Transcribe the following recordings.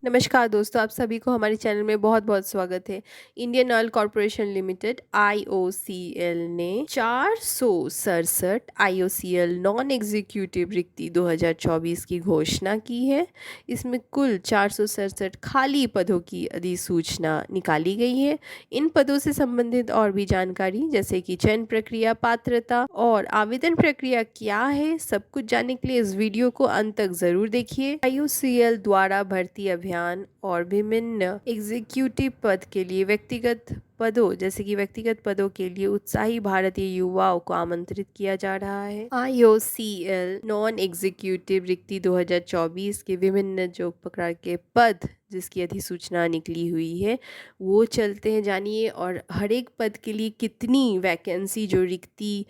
नमस्कार दोस्तों, आप सभी को हमारे चैनल में बहुत बहुत स्वागत है। Indian oil corporation limited IOCL ने 467 IOCL नॉन एग्जीक्यूटिव रिक्ति 2024 की घोषणा की है। इसमें कुल 467 खाली पदों की अधिसूचना निकाली गई है। इन पदों से संबंधित और भी जानकारी जैसे कि चयन प्रक्रिया, पात्रता और आवेदन प्रक्रिया क्या है, सब कुछ जानने के लिए इस वीडियो को अंत तक जरूर देखिए। IOCL द्वारा भर्ती अभियान और विभिन्न एग्जीक्यूटिव पद के लिए व्यक्तिगत पदों के लिए उत्साही भारतीय युवाओं को आमंत्रित किया जा रहा है। IOCL नॉन एग्जीक्यूटिव रिक्ति 2024 के विभिन्न जो प्रकार के पद जिसकी अधिसूचना निकली हुई है वो चलते हैं जानिए, और हर एक पद के लिए कितनी वैकेंसी जो रिक्ति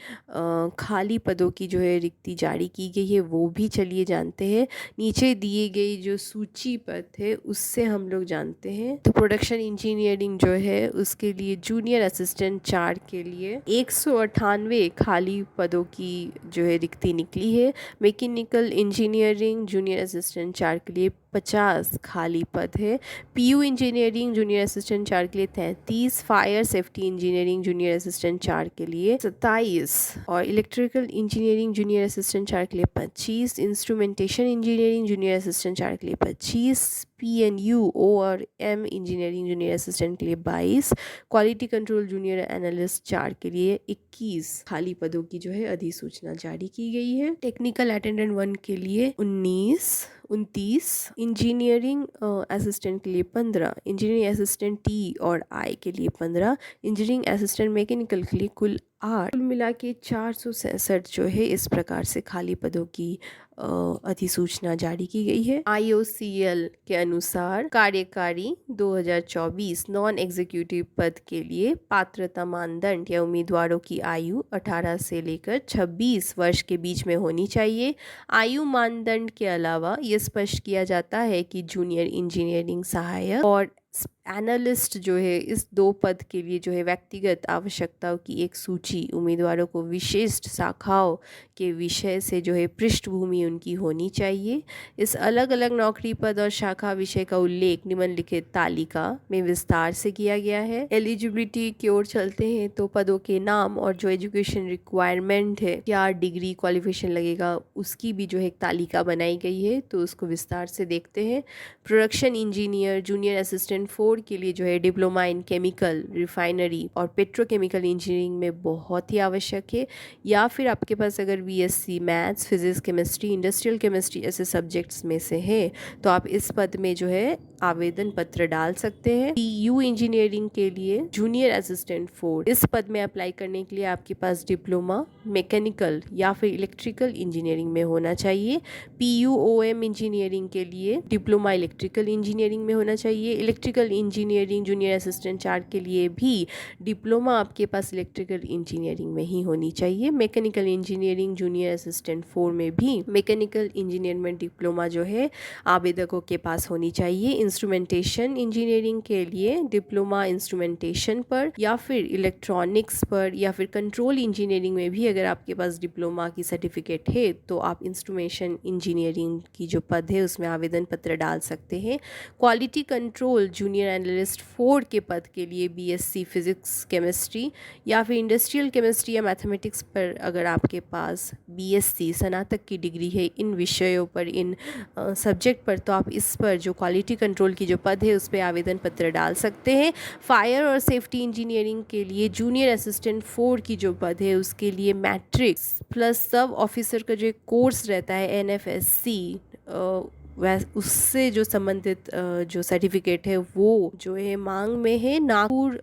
खाली पदों की जो है रिक्ति जारी की गई है वो भी चलिए जानते हैं। नीचे दिए गई जो सूची पद है उससे हम लोग जानते हैं। तो प्रोडक्शन इंजीनियरिंग जो है उसके लिए जूनियर असिस्टेंट 4 के लिए 198 खाली पदों की जो है रिक्ति निकली है। मैकेनिकल इंजीनियरिंग जूनियर असिस्टेंट 4 के लिए 50 खाली पद है। PU इंजीनियरिंग जूनियर असिस्टेंट 4 के लिए 33, fire safety engineering junior assistant 4 के लिए 27 और इलेक्ट्रिकल इंजीनियरिंग जूनियर असिस्टेंट 4 के लिए 25, इंस्ट्रूमेंटेशन इंजीनियरिंग जूनियर असिस्टेंट 4 के लिए 25, PNU और M इंजीनियरिंग जूनियर असिस्टेंट के लिए 22, क्वालिटी कंट्रोल जूनियर एनालिस्ट 4 के लिए 21 खाली पदों की जो है अधिसूचना जारी की गई है। टेक्निकल अटेंडेंट 1 के लिए 29 इंजीनियरिंग असिस्टेंट के लिए 15, इंजीनियरिंग असिस्टेंट T और I के लिए 15, इंजीनियरिंग असिस्टेंट मैकेनिकल के लिए कुल 8, कुल मिला के 467 जो है इस प्रकार से खाली पदों की अधिसूचना जारी की गई है। IOCL के अनुसार कार्यकारी 2024 नॉन एग्जीक्यूटिव पद के लिए पात्रता मानदंड या उम्मीदवारों की आयु 18 से लेकर 26 वर्ष के बीच में होनी चाहिए। आयु मानदंड के अलावा ये स्पष्ट किया जाता है कि जूनियर इंजीनियरिंग सहायक और एनालिस्ट जो है इस 2 पद के लिए जो है व्यक्तिगत आवश्यकताओं की एक सूची उम्मीदवारों को विशिष्ट शाखाओं के विषय से जो है पृष्ठभूमि उनकी होनी चाहिए। इस अलग अलग नौकरी पद और शाखा विषय का उल्लेख निम्नलिखित तालिका में विस्तार से किया गया है। एलिजिबिलिटी की ओर चलते हैं तो पदों के नाम और जो एजुकेशन रिक्वायरमेंट है, क्या डिग्री क्वालिफिकेशन लगेगा, उसकी भी जो है एक तालिका बनाई गई है, तो उसको विस्तार से देखते हैं। प्रोडक्शन इंजीनियर जूनियर असिस्टेंट 4 के लिए जो है डिप्लोमा इन केमिकल रिफाइनरी और पेट्रोकेमिकल इंजीनियरिंग में बहुत ही आवश्यक है, या फिर आपके पास अगर BSc maths, physics, chemistry, industrial chemistry ऐसे सब्जेक्ट्स में से है तो आप इस पद में जो है आवेदन पत्र डाल सकते हैं। PU इंजीनियरिंग के लिए जूनियर असिस्टेंट 4 इस पद में अप्लाई करने के लिए आपके पास डिप्लोमा मैकेनिकल या फिर इलेक्ट्रिकल इंजीनियरिंग में होना चाहिए। PUOM इंजीनियरिंग के लिए डिप्लोमा इलेक्ट्रिकल इंजीनियरिंग में होना चाहिए। इलेक्ट्रिकल इंजीनियरिंग जूनियर असिस्टेंट 4 के लिए भी डिप्लोमा आपके पास इलेक्ट्रिकल इंजीनियरिंग में ही होनी चाहिए। मैकेनिकल इंजीनियरिंग जूनियर असिस्टेंट 4 में भी मैकेनिकल इंजीनियरिंग में डिप्लोमा जो है आवेदकों के पास होनी चाहिए। इंस्ट्रूमेंटेशन इंजीनियरिंग के लिए डिप्लोमा इंस्ट्रूमेंटेशन पर या फिर इलेक्ट्रॉनिक्स पर या फिर कंट्रोल इंजीनियरिंग में भी अगर आपके पास डिप्लोमा की सर्टिफिकेट है तो आप इंस्ट्रूमेंटेशन इंजीनियरिंग की जो पद है उसमें आवेदन पत्र डाल सकते हैं। क्वालिटी कंट्रोल जूनियर एनालिस्ट 4 के पद के लिए BSc फिजिक्स केमिस्ट्री या फिर इंडस्ट्रियल केमिस्ट्री या मैथमेटिक्स पर अगर आपके पास BSc स्नातक की डिग्री है इन विषयों पर, इन सब्जेक्ट पर, तो आप इस पर जो क्वालिटी कंट्रोल की जो पद है उस पर आवेदन पत्र डाल सकते हैं। फायर और सेफ्टी इंजीनियरिंग के लिए जूनियर असिस्टेंट 4 की जो पद है उसके लिए मैट्रिक्स प्लस सब ऑफिसर का जो कोर्स रहता है NFSC उससे जो संबंधित जो सर्टिफिकेट है वो जो है मांग में है। नागपुर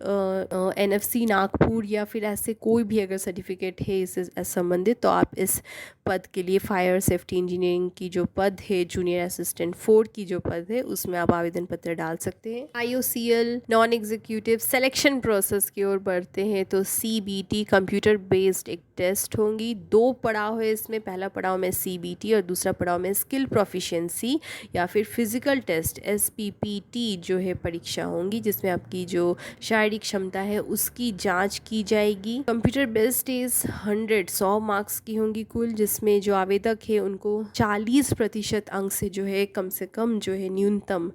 NFC नागपुर या फिर ऐसे कोई भी अगर सर्टिफिकेट है इससे संबंधित तो आप इस पद के लिए फायर सेफ्टी इंजीनियरिंग की जो पद है जूनियर असिस्टेंट 4 की जो पद है उसमें आप आवेदन पत्र डाल सकते हैं। IOCL non executive selection process की ओर बढ़ते हैं तो CBT कंप्यूटर बेस्ड एक टेस्ट होंगी। 2 पड़ाव है इसमें, पहला पड़ाव में CBT और दूसरा पड़ाव में स्किल प्रोफिशिएंसी या फिर फिज़िकल टेस्ट SPPT जो है परीक्षा होंगी, जिसमें आपकी जो शारीरिक क्षमता है उसकी जांच की जाएगी। कंप्यूटर बेस्ड टेस्ट 100 मार्क्स की होंगी कुल, जिसमें जो आवेदक है उनको 40% अंक से जो है कम से कम जो है न्यूनतम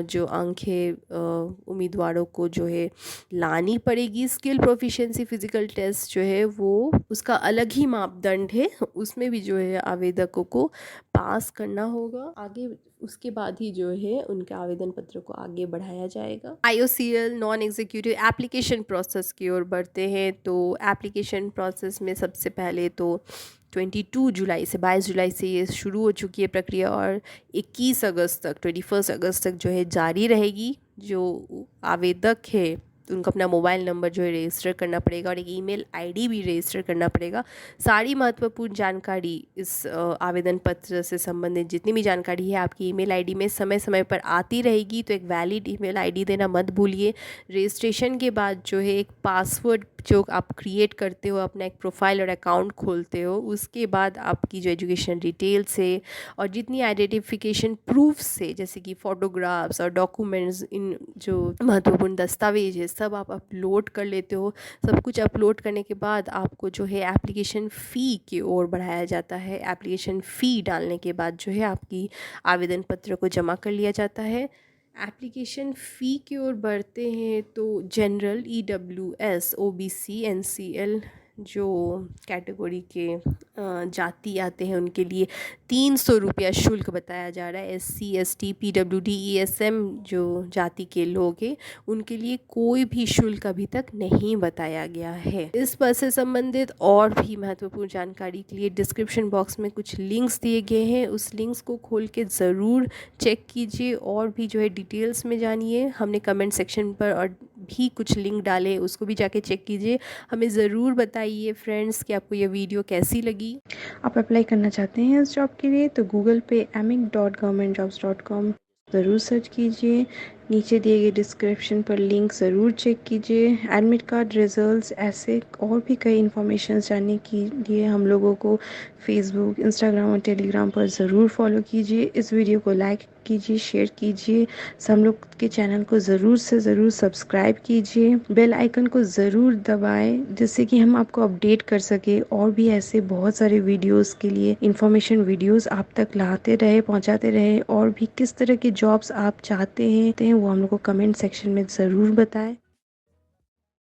जो अंक है उम्मीदवारों को जो है लानी पड़ेगी। स्किल प्रोफिशिएंसी फिज़िकल टेस्ट जो है वो उसका अलग ही मापदंड है, उसमें भी जो है आवेदकों को पास करना होगा। आगे उसके बाद ही जो है उनके आवेदन पत्र को आगे बढ़ाया जाएगा। IOCL non executive application process की ओर बढ़ते हैं। तो एप्लीकेशन प्रोसेस में सबसे पहले तो 22 जुलाई से 22 जुलाई से ये शुरू हो चुकी है प्रक्रिया और 21 अगस्त तक 21 अगस्त तक जो है जारी रहेगी। जो आवेदक है उनको अपना मोबाइल नंबर जो है रजिस्टर करना पड़ेगा और एक ईमेल आईडी भी रजिस्टर करना पड़ेगा। सारी महत्वपूर्ण जानकारी इस आवेदन पत्र से संबंधित जितनी भी जानकारी है आपकी ईमेल आईडी में समय समय पर आती रहेगी, तो एक वैलिड ईमेल आईडी देना मत भूलिए। रजिस्ट्रेशन के बाद जो है एक पासवर्ड जो आप क्रिएट करते हो, अपना एक प्रोफाइल और अकाउंट खोलते हो, उसके बाद आपकी जो एजुकेशन डिटेल्स है और जितनी आइडेंटिफिकेशन प्रूफ्स है जैसे कि फ़ोटोग्राफ्स और डॉक्यूमेंट्स, इन जो महत्वपूर्ण दस्तावेज है सब आप अपलोड कर लेते हो। सब कुछ अपलोड करने के बाद आपको जो है एप्लीकेशन फ़ी की ओर बढ़ाया जाता है। एप्लीकेशन फ़ी डालने के बाद जो है आपकी आवेदन पत्र को जमा कर लिया जाता है। एप्लीकेशन फ़ी की ओर बढ़ते हैं तो जनरल EWS OBC NCL जो कैटेगरी के जाति आते हैं उनके लिए 300 रुपया शुल्क बताया जा रहा है। SC ST PWD ESM जो जाति के लोग हैं उनके लिए कोई भी शुल्क अभी तक नहीं बताया गया है। इस पद से संबंधित और भी महत्वपूर्ण जानकारी के लिए डिस्क्रिप्शन बॉक्स में कुछ लिंक्स दिए गए हैं, उस लिंक्स को खोल के ज़रूर चेक कीजिए और भी जो है डिटेल्स में जानिए। हमने कमेंट सेक्शन पर और भी कुछ लिंक डाले, उसको भी जाके चेक कीजिए। हमें ज़रूर बताइए फ्रेंड्स कि आपको ये वीडियो कैसी लगी। आप अप्लाई करना चाहते हैं इस जॉब के लिए तो गूगल पे amic.governmentjobs.com ज़रूर सर्च कीजिए। नीचे दिए गए डिस्क्रिप्शन पर लिंक ज़रूर चेक कीजिए। एडमिट कार्ड रिजल्ट्स ऐसे और भी कई इन्फॉर्मेशन जानने के लिए हम लोगों को फेसबुक, इंस्टाग्राम और टेलीग्राम पर ज़रूर फॉलो कीजिए। इस वीडियो को लाइक कीजिए, शेयर कीजिए। हम लोग के चैनल को ज़रूर से ज़रूर सब्सक्राइब कीजिए। बेल आइकन को ज़रूर दबाएं जिससे कि हम आपको अपडेट कर सके और भी ऐसे बहुत सारे वीडियोस के लिए इंफॉर्मेशन वीडियोस आप तक लाते रहे, पहुंचाते रहे। और भी किस तरह के जॉब्स आप चाहते हैं वो हम लोग को कमेंट सेक्शन में ज़रूर बताएं।